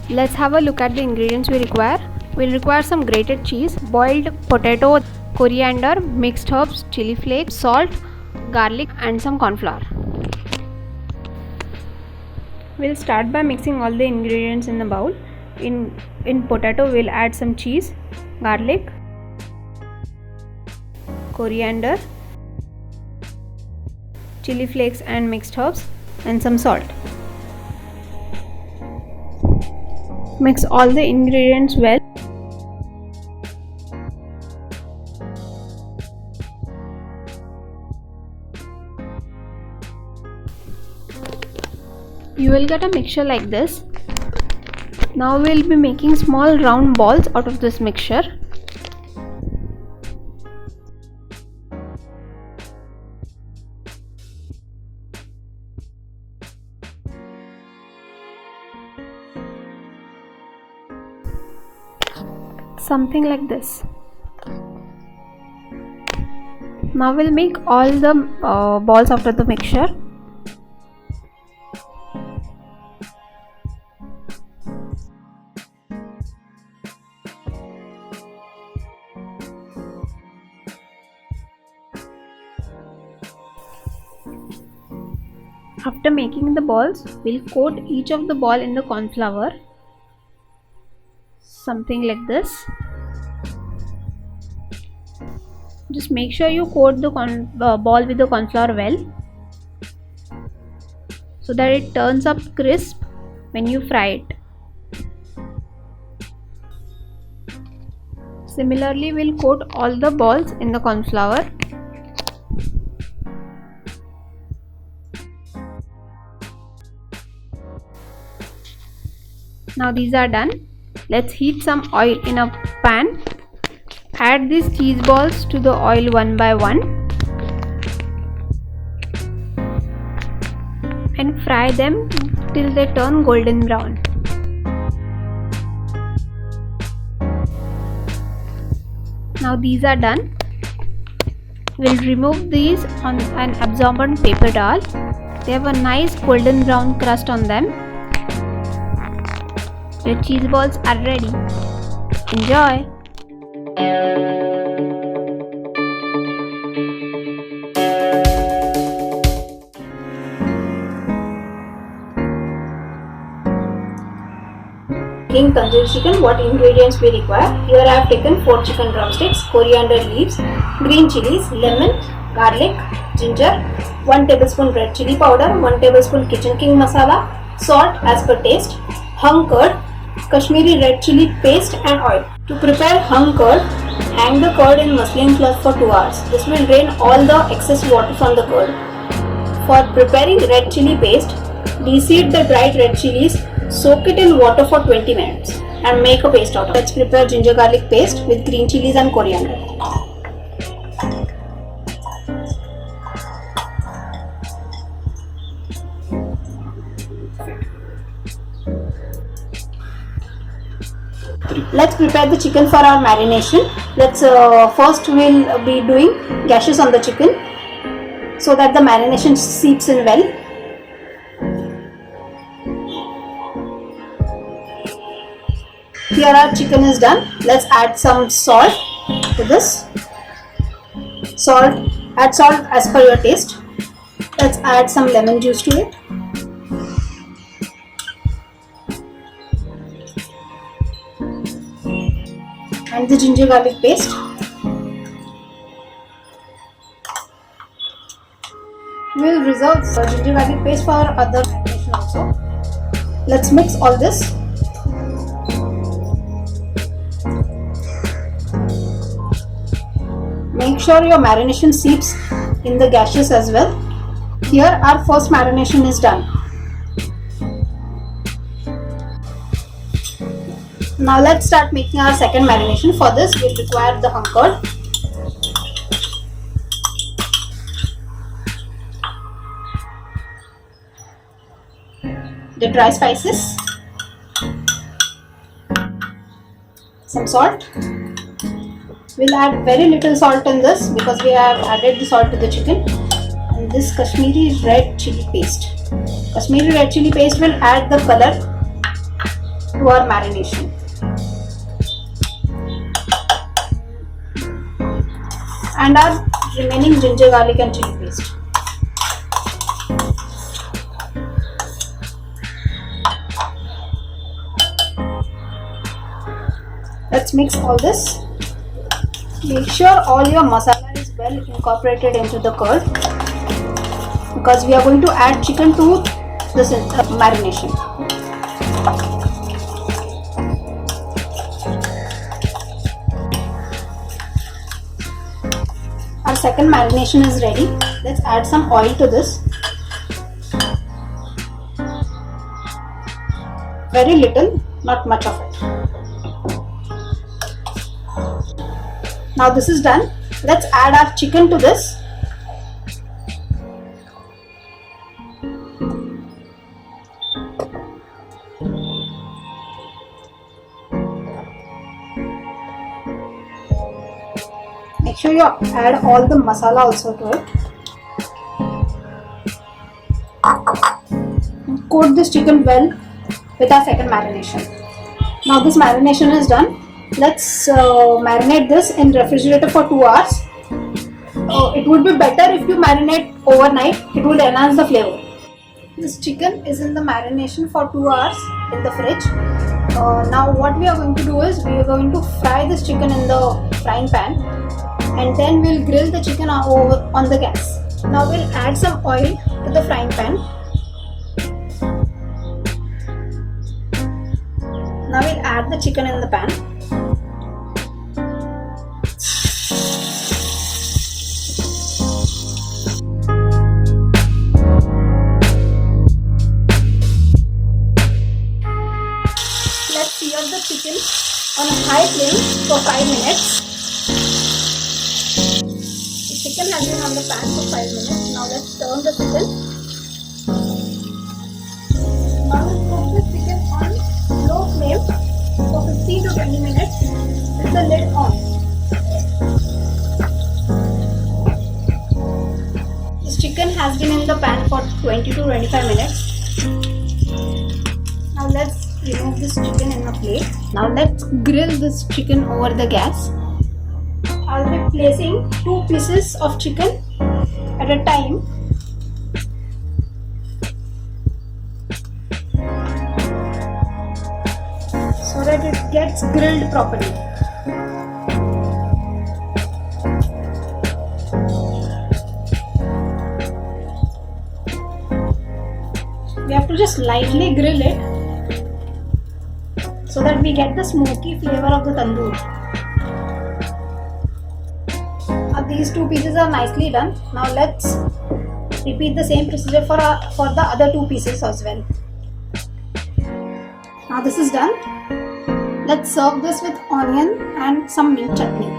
Let's have a look at the ingredients we require. We'll require some grated cheese, boiled potato, coriander, mixed herbs, chili flakes, salt, garlic and some corn flour. We'll start by mixing all the ingredients in the bowl. In potato we'll add some cheese, garlic, coriander, chili flakes and mixed herbs and some salt. Mix all the ingredients well. You will get a mixture like this. Now we will be making small round balls out of this mixture. Something like this. Now we'll make all the balls out of the mixture. After making the balls, we'll coat each of the ball in the corn flour. Something like this. Just make sure you coat the ball with the corn flour well, so that it turns up crisp when you fry it. Similarly, we'll coat all the balls in the corn flour. Now these are done. Let's heat some oil in a pan. Add these cheese balls to the oil one by one and fry them till they turn golden brown. Now these are done. We'll remove these on an absorbent paper towel. They have a nice golden brown crust on them. Your cheese balls are ready. Enjoy! Making tandoori chicken, what ingredients we require? Here I have taken 4 chicken drumsticks, coriander leaves, green chilies, lemon, garlic, ginger, 1 tablespoon red chili powder, 1 tablespoon kitchen king masala, salt as per taste, hung curd, Kashmiri red chili paste and oil. To prepare hung curd, hang the curd in muslin cloth for 2 hours. This will drain all the excess water from the curd. For preparing red chili paste, deseed the dried red chilies, soak it in water for 20 minutes and make a paste out of it. Let's prepare ginger garlic paste with green chilies and coriander. Let's prepare the chicken for our marination. First we'll be doing gashes on the chicken so that the marination seeps in well. Here our chicken is done. Let's add some salt to this. Add salt as per your taste. Let's add some lemon juice to it. And the ginger garlic paste. We'll reserve the ginger garlic paste for other marination also. Let's mix all this. Make sure your marination seeps in the gashes as well. Here our first marination is done. Now let's start making our second marination. For this we'll require the hung curd, the dry spices, some salt. We'll add very little salt in this because we have added the salt to the chicken. And this Kashmiri red chili paste. Kashmiri red chili paste will add the color to our marination. And our remaining ginger, garlic and chili paste. Let's mix all this. Make sure all your masala is well incorporated into the curd, because we are going to add chicken to this marination. Our second marination is ready. Let's add some oil to this. Very little, not much of it. Now this is done. Let's add our chicken to this. Make sure you add all the masala also to it. Coat this chicken well with our second marination. Now this marination is done. Let's marinate this in refrigerator for 2 hours. It would be better if you marinate overnight. It will enhance the flavor. This chicken is in the marination for 2 hours in the fridge. Now what we are going to do is we are going to fry this chicken in the frying pan, and then we'll grill the chicken over on the gas. Now we'll add some oil to the frying pan. Now we'll add the chicken in the pan. Let's sear the chicken on a high flame for 5 minutes. The chicken has been on the pan for 5 minutes. Now let's turn the chicken. Now we'll cook the chicken on low flame for 15 to 20 minutes with the lid on. This chicken has been in the pan for 20 to 25 minutes. Now let's remove this chicken in a plate. Now let's grill this chicken over the gas. I'll be placing 2 pieces of chicken at a time. So that it gets grilled properly. We have to just lightly grill it so that we get the smoky flavor of the tandoor. Now these 2 pieces are nicely done. Now let's repeat the same procedure for the other 2 pieces as well. Now this is done. Let's serve this with onion and some mint chutney.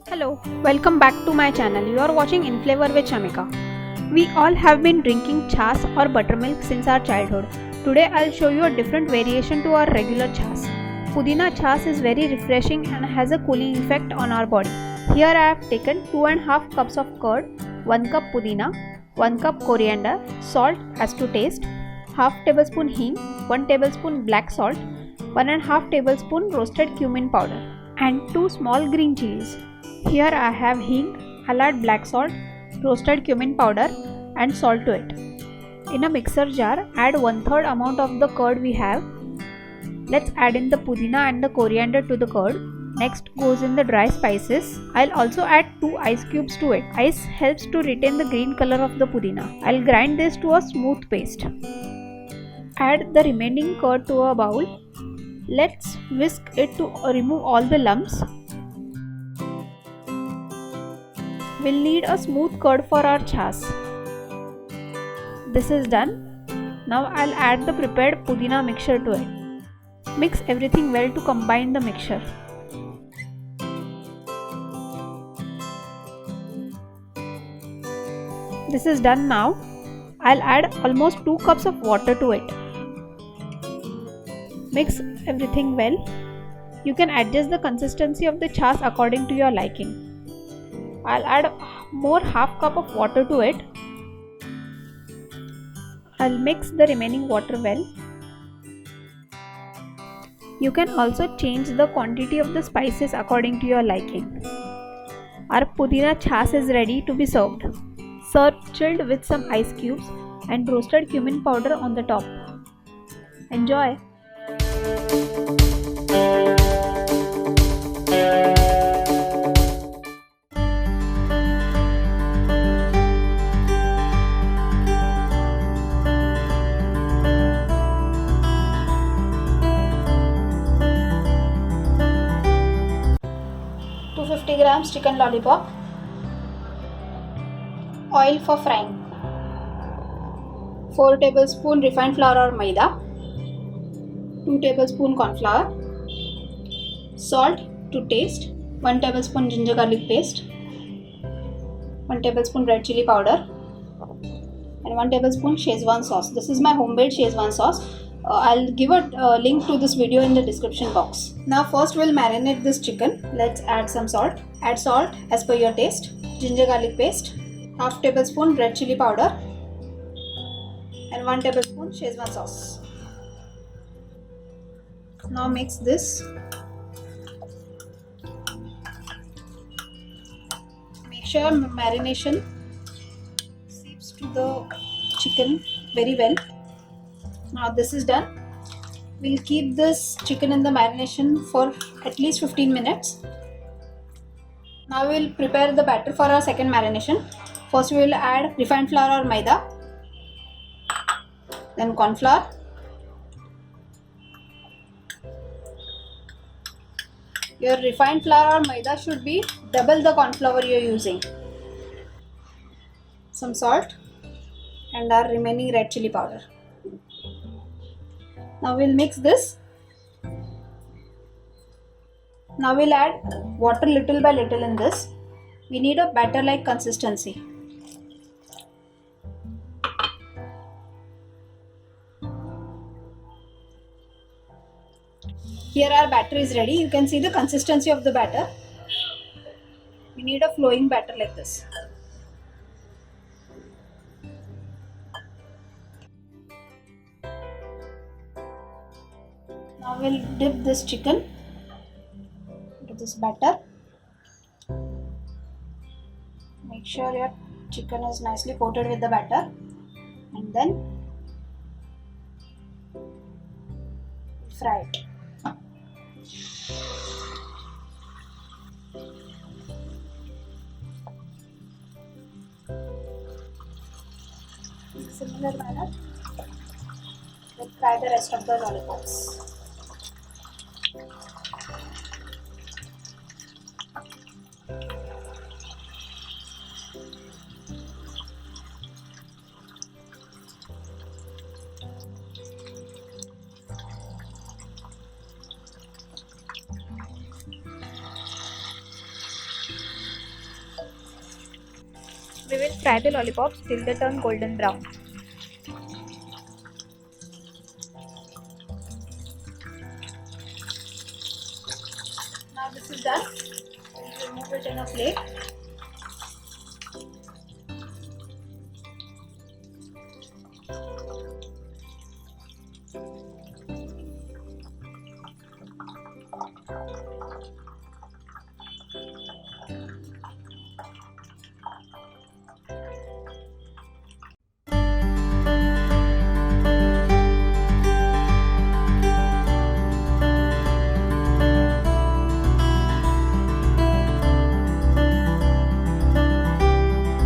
Hello, welcome back to my channel. You are watching In Flavor with Shamika. We all have been drinking chas or buttermilk since our childhood. Today I'll show you a different variation to our regular chas. Pudina chas is very refreshing and has a cooling effect on our body. Here I have taken 2.5 cups of curd, 1 cup pudina, 1 cup coriander, salt as to taste, half tablespoon hing, 1 tablespoon black salt, 1.5 tablespoon roasted cumin powder, and 2 small green chilies. Here I have hing, I'll add black salt, roasted cumin powder and salt to it. In a mixer jar, add 1/3 amount of the curd we have. Let's add in the pudina and the coriander to the curd. Next goes in the dry spices. I'll also add 2 ice cubes to it. Ice helps to retain the green color of the pudina. I'll grind this to a smooth paste. Add the remaining curd to a bowl. Let's whisk it to remove all the lumps. We'll need a smooth curd for our chas. This is done. Now I'll add the prepared pudina mixture to it. Mix everything well to combine the mixture. This is done now. I'll add almost 2 cups of water to it. Mix everything well You can adjust the consistency of the chas according to your liking. I'll add more half cup of water to it. I'll mix the remaining water well. You can also change the quantity of the spices according to your liking. Our pudina chas is ready to be served. Serve chilled with some ice cubes and roasted cumin powder on the top. Enjoy! Two 50 grams chicken lollipop. Oil for frying. 4 tablespoon refined flour or maida. 2 tablespoon corn flour. Salt to taste. 1 tablespoon ginger garlic paste. 1 tablespoon red chili powder. And 1 tablespoon Szechuan sauce. This is my homemade Szechuan sauce. I'll give a link to this video in the description box. Now first we'll marinate this chicken. Let's add some salt. Add salt as per your taste. Ginger garlic paste. Half tablespoon red chili powder. And 1 tablespoon Szechuan sauce. Now mix this. Make sure marination seeps to the chicken very well. Now this is done. We'll keep this chicken in the marination for at least 15 minutes. Now we'll prepare the batter for our second marination. First we will add refined flour or maida, then corn flour, your refined flour or maida should be double the corn flour you are using, some salt and our remaining red chili powder. Now we'll mix this. Now we'll add water little by little in this. We need a batter like consistency. Here our batter is ready. You can see the consistency of the batter. We need a flowing batter like this. Now we'll dip this chicken into this batter. Make sure your chicken is nicely coated with the batter, and then fry it. In similar manner, we'll fry the rest of the lollipops. We will fry the lollipops till they turn golden brown. Now this is done. We'll remove it in a plate.